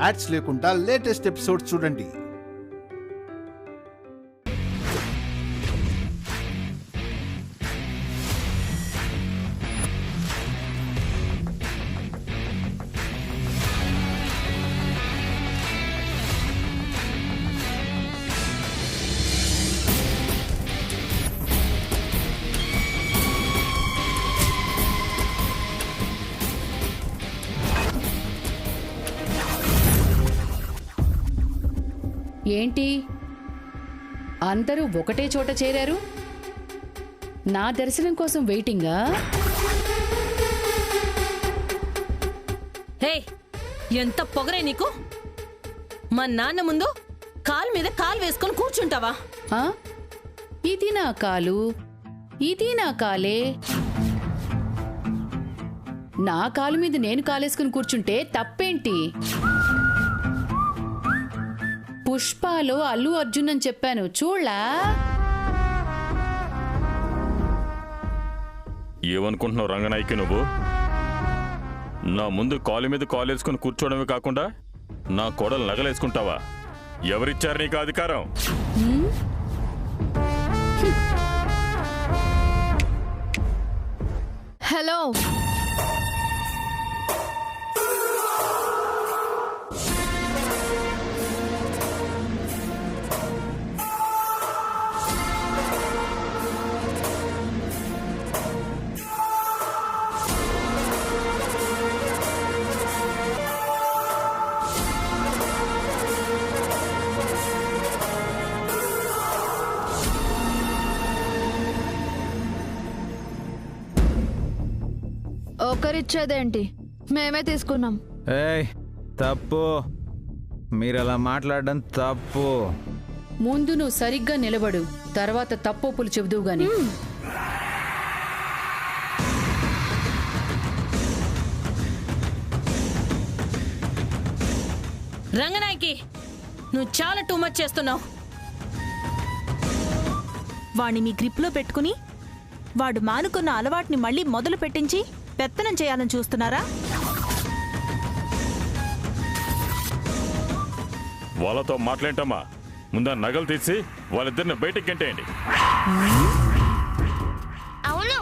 Ads లేకుండా latest episodes చూడండి. ఏంటి అందరూ ఒకటే చోట చేరారు? నా దర్శనం కోసం వెయిటింగా? హే, ఎంత పొగరే నీకు! మా నాన్న ముందు కాలు మీద కాలు వేసుకొని కూర్చుంటావా? ఇది నా కాలు, ఇది నా కాలే. నా కాలు మీద నేను కాలేసుకుని కూర్చుంటే తప్పేంటి? పుష్పాలో అల్లు అర్జున్ అని చెప్పాను చూడలా? ఏమనుకుంటున్నావు రంగనాయకి? నువ్వు నా ముందు కాలు మీద కాలేసుకుని కూర్చోవడమే కాకుండా నా కోడలు నగలేసుకుంటావా? ఎవరిచ్చారు నీకు అధికారం? హలో, ఒకరిచ్చేదేంటి? మేమే తీసుకున్నాం. ఏయ్, తప్పు. మీరలా మాట్లాడడం తప్పు. ముందు నువ్వు సరిగ్గా నిలబడు, తర్వాత తప్పులు చెబుదువు గాని. రంగనాయకి, నువ్వు చాలా టూ మచ్ చేస్తున్నావు. వాణ్ణి మీ గ్రిప్లో పెట్టుకుని వాడు మానుకున్న అలవాటుని మళ్ళీ మొదలు పెట్టించి పెత్తనం చేయాలని చూస్తున్నారా? వాళ్ళతో మాట్లాడటమ్మా. ముందా నగలు తీసి వాళ్ళిద్దరిని బయటికి గంటేయండి. అవును,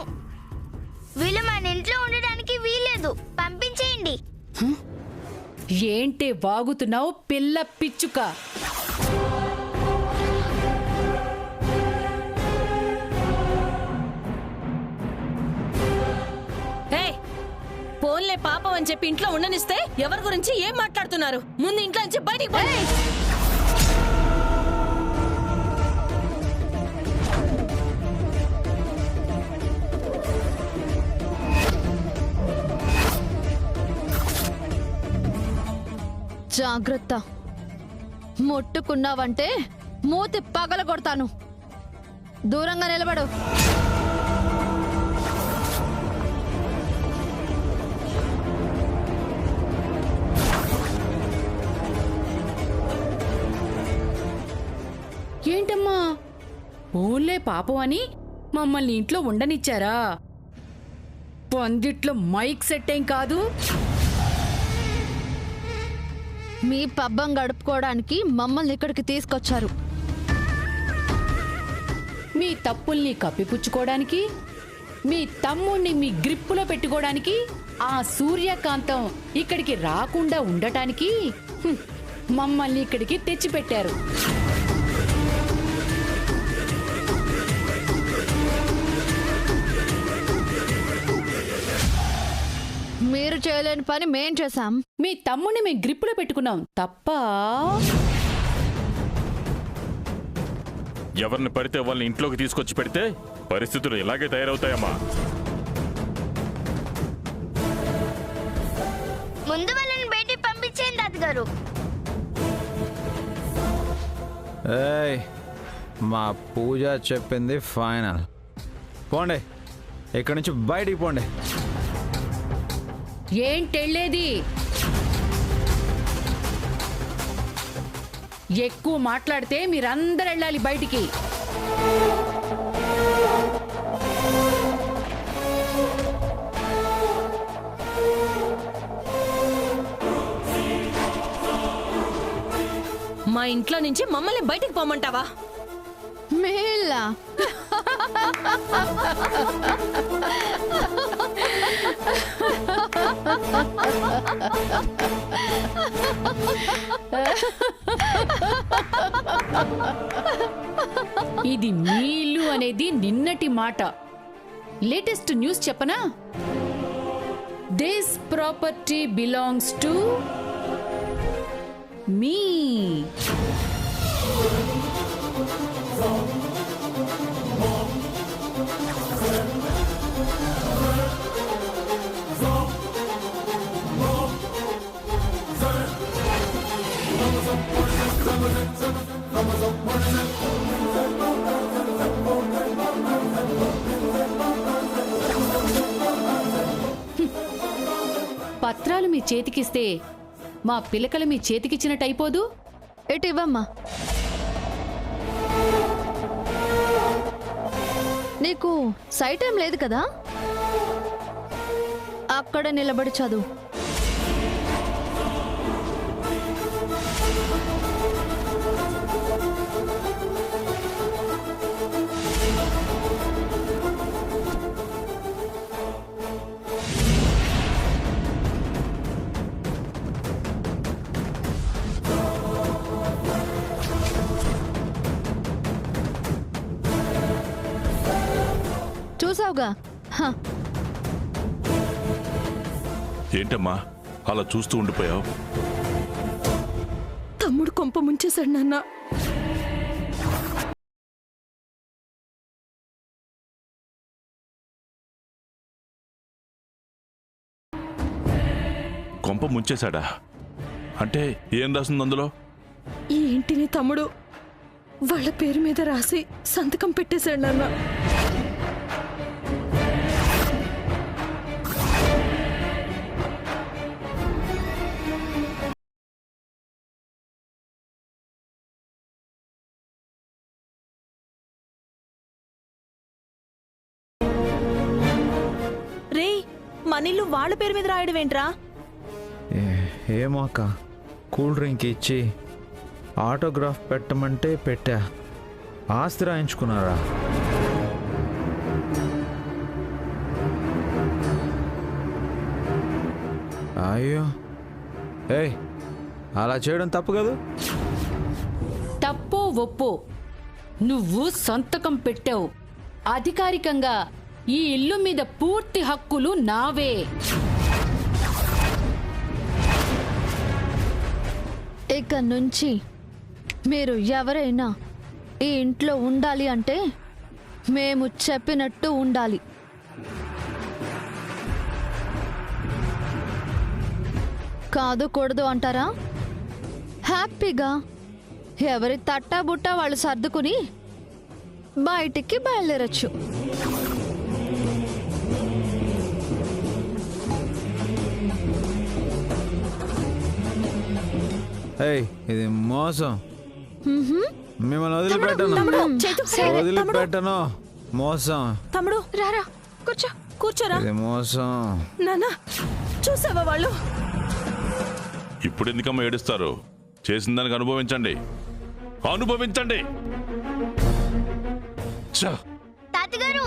వీళ్ళు మన ఇంట్లో ఉండడానికి వీలేదు, పంపించేయండి. ఏంటి వాగుతున్నావు పిల్ల పిచ్చుక? పోన్లే పాపం అని చెప్పి ఇంట్లో ఉండనిస్తే ఎవరి గురించి ఏం మాట్లాడుతున్నారు? ముందు ఇంట్లో నుంచి బయటికి పోయి. జాగ్రత్త, ముట్టుకున్నావంటే మూతి పగల కొడతాను. దూరంగా నిలబడు. ఏంటమ్మా, ఓన్లే పాపం అని మమ్మల్ని ఇంట్లో ఉండనిచ్చారా? పందిట్లో మైక్ సెట్ ఏం కాదు. మీ పబ్బం గడుపుకోవడానికి మమ్మల్ని ఇక్కడికి తీసుకొచ్చారు. మీ తప్పుల్ని కప్పిపుచ్చుకోవడానికి, మీ తమ్ముణ్ణి మీ గ్రిప్పులో పెట్టుకోవడానికి, ఆ సూర్యకాంతం ఇక్కడికి రాకుండా ఉండటానికి మమ్మల్ని ఇక్కడికి తెచ్చిపెట్టారు. మీరు చేయలేని పని మేం చేశాం. మీ తమ్ముడిని మేము గ్రిప్పులో పెట్టుకున్నాం తప్ప. ఎవరిని పడితే వాళ్ళని ఇంట్లోకి తీసుకొచ్చి పెడితే పరిస్థితులు ఇలాగే తయారవుతాయమ్మా. ముందు వాళ్ళని బయటికి పంపించేయండి తాతగారు. ఏయ్, మా పూజ చెప్పింది ఫైనల్. పోండి, ఇక్కడి నుంచి బయటికి పోండి. ఏంటెళ్ళేది? ఎక్కువ మాట్లాడితే మీరందరూ వెళ్ళాలి బయటికి. మా ఇంట్లో నుంచి మమ్మల్ని బయటికి పోమంటావా? మేళ్ళ ఇది మీ ఇల్లు అనేది నిన్నటి మాట. లేటెస్ట్ న్యూస్ చెప్పనా? This property belongs to me. పత్రాలు మీ చేతికిస్తే మా పిలకలు మీ చేతికిచ్చినట్టు అయిపోదు? ఇటు ఇవ్వమ్మా. నీకు సైట్ ఏం లేదు కదా? అక్కడ నిలబడి చదువు. చూసావుగా? ఏంటమ్మా అలా చూస్తూ ఉండిపోయావు? తమ్ముడు కొంప ముంచేశాడు నాన్న. కొంప ముంచేశాడా? అంటే ఏం రాసింది అందులో? ఈ ఇంటిని తమ్ముడు వాళ్ళ పేరు మీద రాసి సంతకం పెట్టేశాడు నాన్న. రే, మనీళ్ళు వాళ్ళ పేరు మీద రాయడం ఏంట్రా? ఏమో అక్క, కూల్ డ్రింక్ ఇచ్చి ఆటోగ్రాఫ్ పెట్టమంటే పెట్టా. ఆస్తి రాయించుకున్నారా? అయ్యో, ఏయ్ అలా చేయడం తప్పు కాదు. తప్పో ఒప్పో నువ్వు సంతకం పెట్టావు. అధికారికంగా ఈ ఇల్లు మీద పూర్తి హక్కులు నావే. ఇక నుంచి మీరు ఎవరైనా ఈ ఇంట్లో ఉండాలి అంటే మేము చెప్పినట్టు ఉండాలి. కాదు కూడదు అంటారా? హ్యాపీగా ఎవరి తట్టా బుట్ట వాళ్ళు సర్దుకుని బయటికి బయలుదేరచ్చు. ఏయ్, ఇది మోసం. మిమ్మల్ని వదిలిపెట్టను, సరే, వదిలిపెట్టను. మోసం. తమ్ముడు రారా కూర్చో. కూర్చోరా. ఇది మోసం. నాన్న చూసావా వాళ్ళు? ఇప్పుడు ఎందుకమ్మా ఏడుస్తారు? చేసిన దానికి అనుభవించండి, అనుభవించండి. ఛ! తాతగారు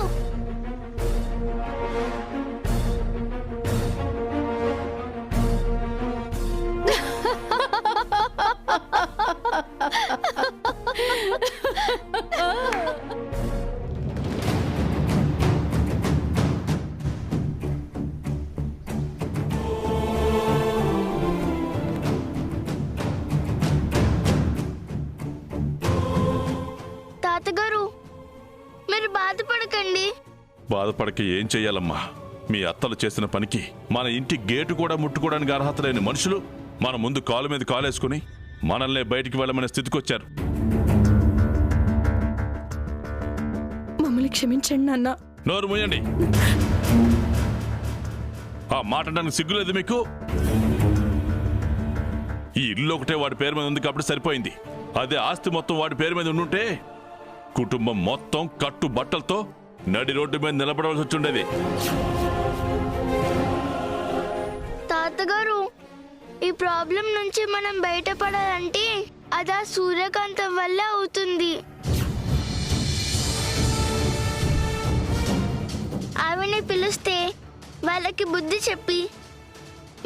తాతగారు మీరు బాధపడకండి. బాధపడక ఏం చెయ్యాలమ్మా? మీ అత్తలు చేసిన పనికి మన ఇంటి గేటు కూడా ముట్టుకోవడానికి అర్హత లేని మనుషులు మన ముందు కాలు మీద కాలేసుకుని మనల్ని బయటికి వెళ్ళమనే స్థితికి వచ్చారు. మమ్మల్ని క్షమించండి నాన్న. నోరు మూయండి. ఆ మాట్లాడడానికి సిగ్గులేదు మీకు? ఈ ఇల్లు ఒకటే వాడి పేరు మీద ఉంది కాబట్టి సరిపోయింది. అదే ఆస్తి మొత్తం వాడి పేరు మీద ఉండుంటే కుటుంబం మొత్తం కట్టు బట్టలతో నడి రోడ్డు మీద నిలబడవలసి వచ్చుండేది. తాతగారు ఈ ప్రాబ్లం నుంచి మనం బయటపడాలంటే అదా సూర్యకాంతం వల్ల అవుతుంది. ఆవిడని పిలిస్తే వాళ్ళకి బుద్ధి చెప్పి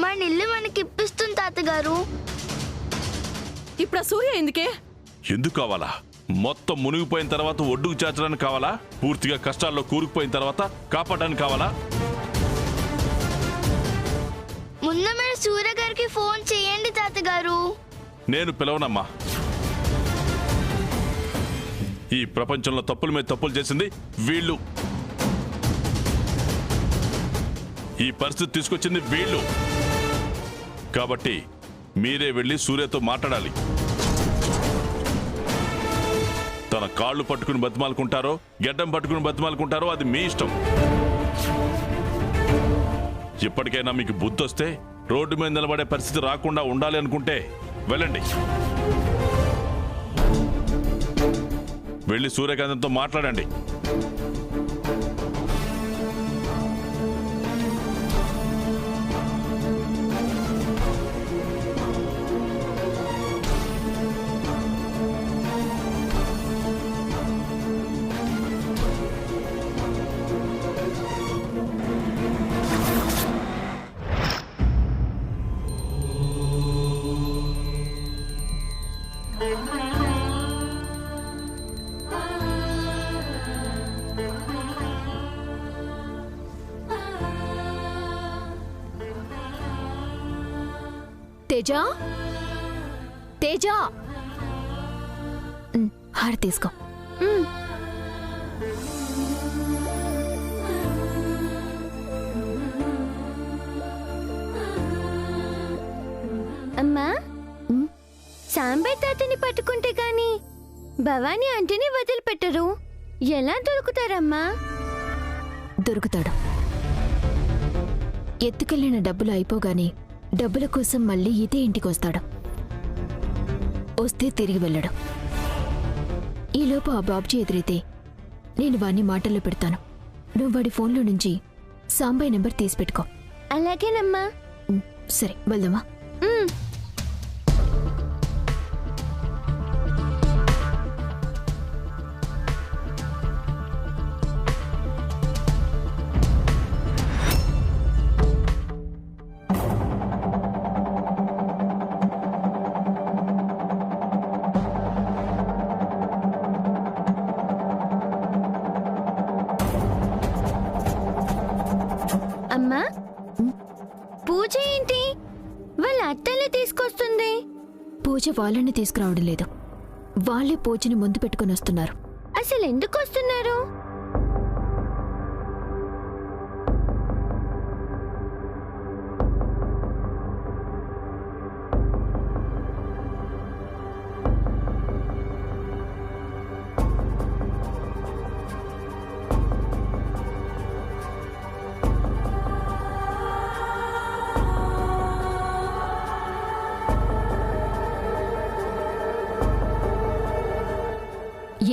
మన ఇల్లు మనకి ఇప్పిస్తుంది తాతగారు. ఇప్పుడు ఆ సూర్య ఎందుకే? ఎందుకు కావాలా? మొత్తం మునిగిపోయిన తర్వాత ఒడ్డుకు చేర్చడానికి కావాలా? పూర్తిగా కష్టాల్లో కూరుకుపోయిన తర్వాత కాపాడడానికి కావాలా? ముందు మీరు సూర్య గారికి ఫోన్ చేయండి తాతగారు. నేను పిలవనమ్మా. ఈ ప్రపంచంలో తప్పుల మీద తప్పులు చేసింది వీళ్ళు. ఈ పరిస్థితి తీసుకొచ్చింది వీళ్ళు. కాబట్టి మీరే వెళ్ళి సూర్యతో మాట్లాడాలి. తన కాళ్ళు పట్టుకుని బతిమాలుకుంటారో గెడ్డం పట్టుకుని బతిమాలుకుంటారో అది మీ ఇష్టం. ఇప్పటికైనా మీకు బుద్ధి వస్తే రోడ్డు మీద నిలబడే పరిస్థితి రాకుండా ఉండాలి అనుకుంటే వెళ్ళండి. వెళ్ళి సూర్యకాంతంతో మాట్లాడండి. తేజ, తేజ, హార తీసుకో. అమ్మా, సాంబయ్య తాతని పట్టుకుంటే గాని భవానీ ఆంటీని వదిలిపెట్టరు. ఎలా దొరుకుతారమ్మా? దొరుకుతాడు. ఎత్తుకెళ్లిన డబ్బులు అయిపోగానే డబ్బుల కోసం మళ్ళీ ఇదే ఇంటికొస్తాడు. వస్తే తిరిగి వెళ్ళడు. ఈలోపు ఆ బాబ్జీ ఎదురైతే నేను వాణ్ణి మాటల్లో పెడతాను. నువ్వు వాడి ఫోన్లో నుంచి సాంబయ్య నెంబర్ తీసిపెట్టుకో. అలాగేనమ్మా. సరే, వెళ్దామా? అమ్మా, పూజ ఏంటి వాళ్ళ అత్తలే తీసుకొస్తుంది? పూజ వాళ్ళని తీసుకురావడం లేదు, వాళ్ళే పూజని ముందు పెట్టుకుని వస్తున్నారు. అసలు ఎందుకు వస్తున్నారు?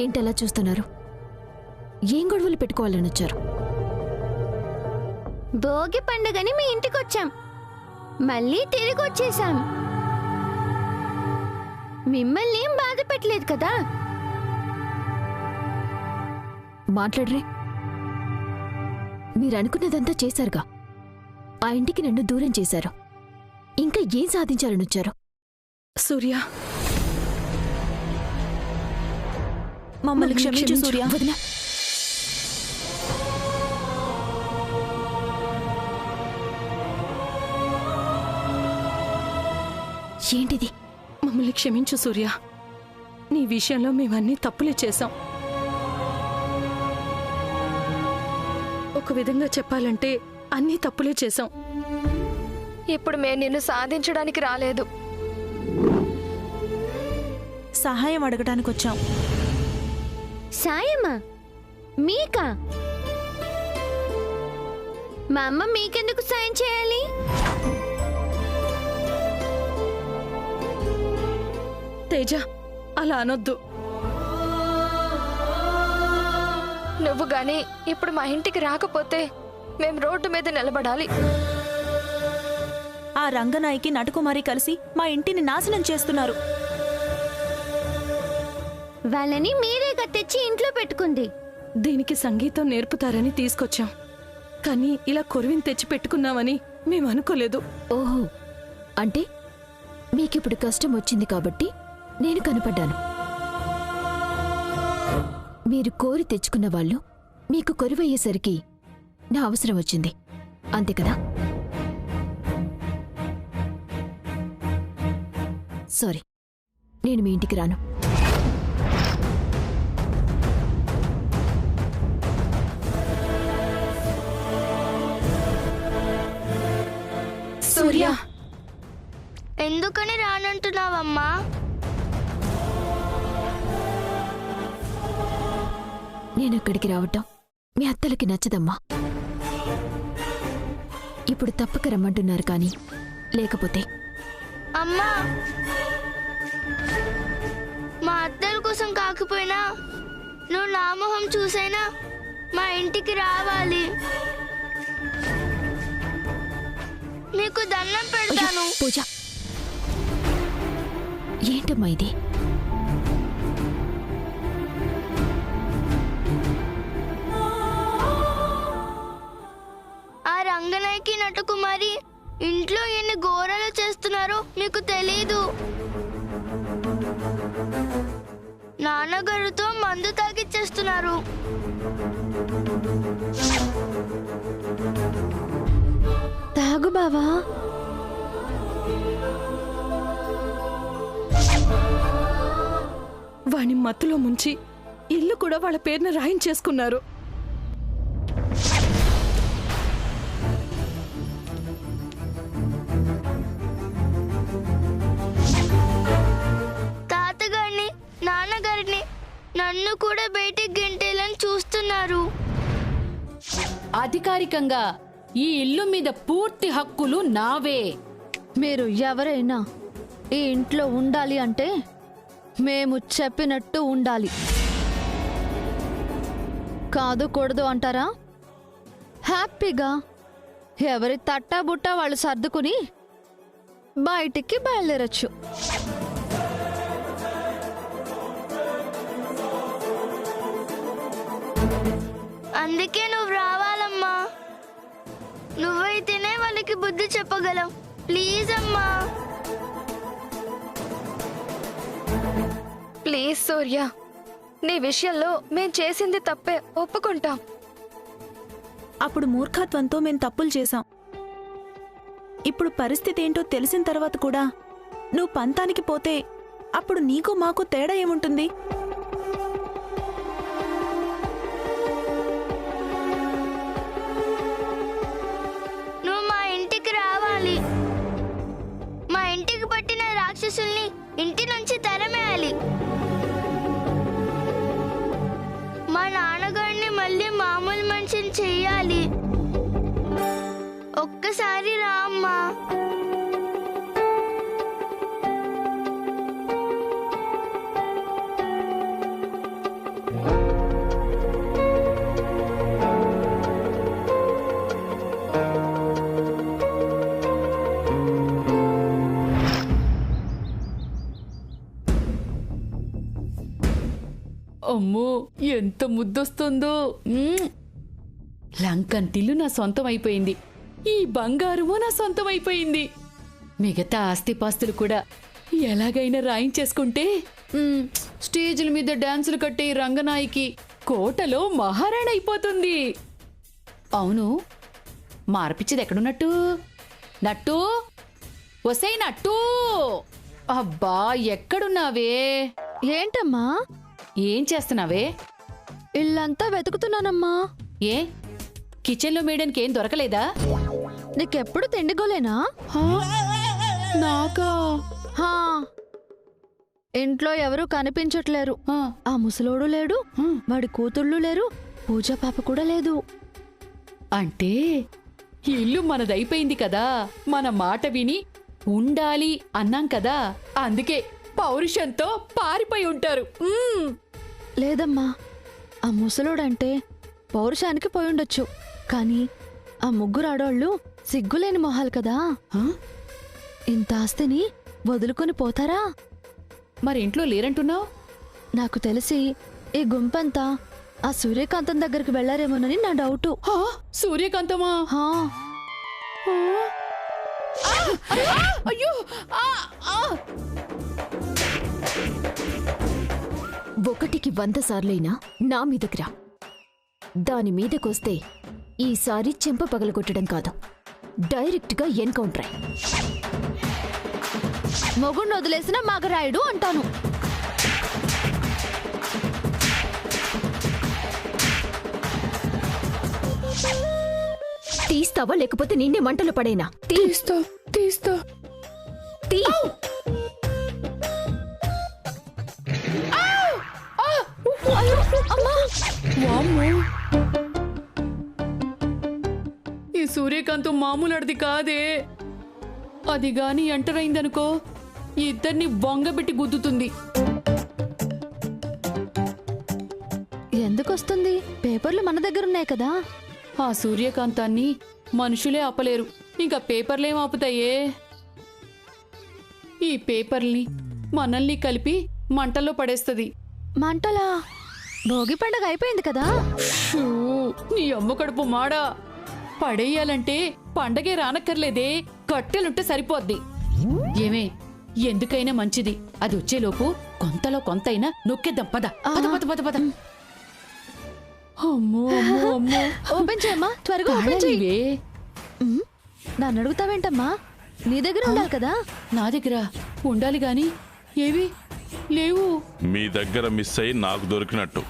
ఏంటలా చూస్తున్నారు? ఏం గొడవలు పెట్టుకోవాలని వచ్చారు? భోగి పండుగని మీ ఇంటికి వచ్చాం, మళ్ళీ తిరిగి వచ్చేసాం. మిమ్మల్ని ఏం బాధ పెట్టలేదు కదా? మాట్లాడరే. మీరనుకున్నదంతా చేశారుగా. ఆ ఇంటికి నన్ను దూరం చేశారు. ఇంకా ఏం సాధించాలని వచ్చారు? సూర్య, మమ్మల్ని క్షమించు సూర్య. వదినా, ఏంటిది? మమ్మల్ని క్షమించు సూర్య. నీ విషయంలో మేమన్నీ తప్పులే చేశాం. ఒక విధంగా చెప్పాలంటే అన్నీ తప్పులే చేశాం. ఇప్పుడు మేము నిన్ను సాధించడానికి రాలేదు, సహాయం అడగడానికి వచ్చాం. సాయమా? మీకా? మా అమ్మ మీకెందుకు సాయం చేయాలి? తేజ, అలా అనొద్దు. నువ్వు గాని ఇప్పుడు మా ఇంటికి రాకపోతే మేము రోడ్డు మీద నిలబడాలి. ఆ రంగనాయకి నటుకుమారి కలిసి మా ఇంటిని నాశనం చేస్తున్నారు. వాళ్ళని మీరేగా తెచ్చి ఇంట్లో పెట్టుకుంది. దీనికి సంగీతం నేర్పుతారని తీసుకొచ్చాం, కానీ ఇలా కొరివిని తెచ్చి పెట్టుకున్నామని మేము అనుకోలేదు. ఓహో, అంటే మీకిప్పుడు కష్టం వచ్చింది కాబట్టి నేను కనపడ్డాను. మీరు కోరి తెచ్చుకున్న వాళ్ళు మీకు కొరివయ్యేసరికి నా అవసరం వచ్చింది, అంతే కదా? సారీ, నేను మీ ఇంటికి రాను. సూర్య, ఎందుకని రానంటున్నావమ్మా? నేనక్కడికి రావటం మీ అత్తలకి నచ్చదమ్మా. ఇప్పుడు తప్పక రమ్మంటున్నారు కానీ లేకపోతే అమ్మా, మా అత్తల కోసం కాకపోయినా నువ్వు నా మొహం చూసైనా మా ఇంటికి రావాలి. నీకు దండం అయ్యో, పెడతాను. పూజ, ఏంటమ్మా ఇది? ఆ రంగనాయకి నటకుమారి ఇంట్లో ఎన్ని ఘోరాలు చేస్తున్నారో మీకు తెలీదు. నాన్నగారితో మందు తాగిచ్చేస్తున్నారు. తాగు బావా. వాణ్ణి మత్తులో ముంచి ఇల్లు కూడా వాళ్ళ పేరున రాయించేసుకున్నారు. తాతగారిని నాన్నగారిని నన్ను కూడా బయటికి గెంటేయాలని చూస్తున్నారు. అధికారికంగా ఈ ఇల్లు మీద పూర్తి హక్కులు నావే. మీరు ఎవరైనా ఈ ఇంట్లో ఉండాలి అంటే మేము చెప్పినట్టు ఉండాలి. కాదు కూడదు అంటారా? హ్యాపీగా ఎవరి తట్టా బుట్టా వాళ్ళు సర్దుకుని బయటికి బయలుదేరచ్చు. అందుకే నువ్వు రావాలమ్మా. నువ్వైతేనే వాళ్ళకి బుద్ధి చెప్పగలవు. ప్లీజ్ అమ్మా. ప్లీజ్ సూర్య, నీ విషయంలో మేం చేసింది తప్పే, ఒప్పుకుంటాం. అప్పుడు మూర్ఖత్వంతో మేం తప్పులు చేశాం. ఇప్పుడు పరిస్థితి ఏంటో తెలిసిన తర్వాత కూడా నువ్వు పంతానికి పోతే అప్పుడు నీకు మాకు తేడా ఏముంటుంది? నువ్వు మా ఇంటికి రావాలి. మా ఇంటికి పట్టిన రాక్షసుల్ని ఇంటి నుంచి తరమేయాలి. మా నాన్నగారిని మళ్ళీ మామూలు మనిషిని చెయ్యాలి. ఒక్కసారి రా అమ్మా. అమ్మో, ఎంత ముద్దొస్తుందో. లంకంటిల్లు నా సొంతం అయిపోయింది. ఈ బంగారము నా సొంతం అయిపోయింది. మిగతా ఆస్తిపాస్తులు కూడా ఎలాగైనా రాయించేసుకుంటే స్టేజ్ల మీద డాన్సులు కట్టే ఈ రంగనాయికి కోటలో మహారాణి అయిపోతుంది. అవును, మార్పిచ్చేది ఎక్కడున్నట్టు? నట్టు, ఒసై నట్టు! అబ్బా, ఎక్కడున్నావే? ఏంటమ్మా? ఏం చేస్తున్నావే? ఇల్లంతా వెతుకుతున్నానమ్మా. ఏ, కిచెన్లో మేయడానికి ఏం దొరకలేదా? నీకెప్పుడు తిండిగోలేనా? నాకా? హా, ఇంట్లో ఎవరూ కనిపించట్లేరు. ఆ ముసలోడు లేడు, వాడి కూతుళ్ళు లేరు, పూజా పాప కూడా లేదు. అంటే ఇల్లు మనదైపోయింది కదా. మన మాట విని ఉండాలి అన్నాం కదా, అందుకే పౌరుషంతో పారిపోయి ఉంటారు. లేదమ్మా, ఆ ముసలోడంటే పౌరుషానికి పోయుండొచ్చు, కానీ ఆ ముగ్గురు ఆడోళ్ళు సిగ్గులేని మొహాలు కదా. ఇంత ఆస్తిని వదులుకొని పోతారా? మరి ఇంట్లో లేరంటున్నావు? నాకు తెలిసి ఈ గుంపంతా ఆ సూర్యకాంతం దగ్గరికి వెళ్లారేమోనని నా డౌటు. హా, సూర్యకాంతమా? హా, అయ్యో ఆ, ఆ. ఒకటికి 100 సార్లైనా నా మీదకి రా. దాని మీదకొస్తే ఈసారి చెంప పగలగొట్టడం కాదు, డైరెక్ట్గా ఎన్కౌంటరే. మొగుణ్ణి వదిలేసిన మగరాయుడు అంటాను. తీస్తావా లేకపోతే నిన్నే మంటలు పడేనా? తీస్తా తీస్తా. తీ. వామ్మో! ఈ సూర్యకాంతం మామూలడిది కాదే. అది గాని ఎంటర్ అయిందనుకో, ఇద్దరిని బొంగబెట్టి గుద్దుతుంది. ఎందుకొస్తుంది? పేపర్లు మన దగ్గర ఉన్నాయి కదా. ఆ సూర్యకాంతాన్ని మనుషులే ఆపలేరు, ఇంకా పేపర్లేం ఆపుతాయే? ఈ పేపర్ని మనల్ని కలిపి మంటల్లో పడేస్తుంది. మంటలా? భోగి పండగ అయిపోయింది కదా. షూ, నీ అమ్మ కడుపు మాడా. పడేయాలంటే పండగే రానక్కర్లేదే, కట్టెలుంటే సరిపోద్ది. ఏమే, ఎందుకైనా మంచిది అది వచ్చేలోపు కొంతలో కొంతైనా నొక్కేద్దాం. పద పద పద పద పద. అమ్మో అమ్మో అమ్మో! ఓపెన్ చేయమ్మా, త్వరగా ఓపెన్ చెయ్యి. నన్ను అడుగుతావేంటమ్మా? నీ దగ్గర ఉండాలి కదా. నా దగ్గర ఉండాలి గాని ఏవి లేవు. మీ దగ్గర మిస్ అయి నాకు దొరికినట్టు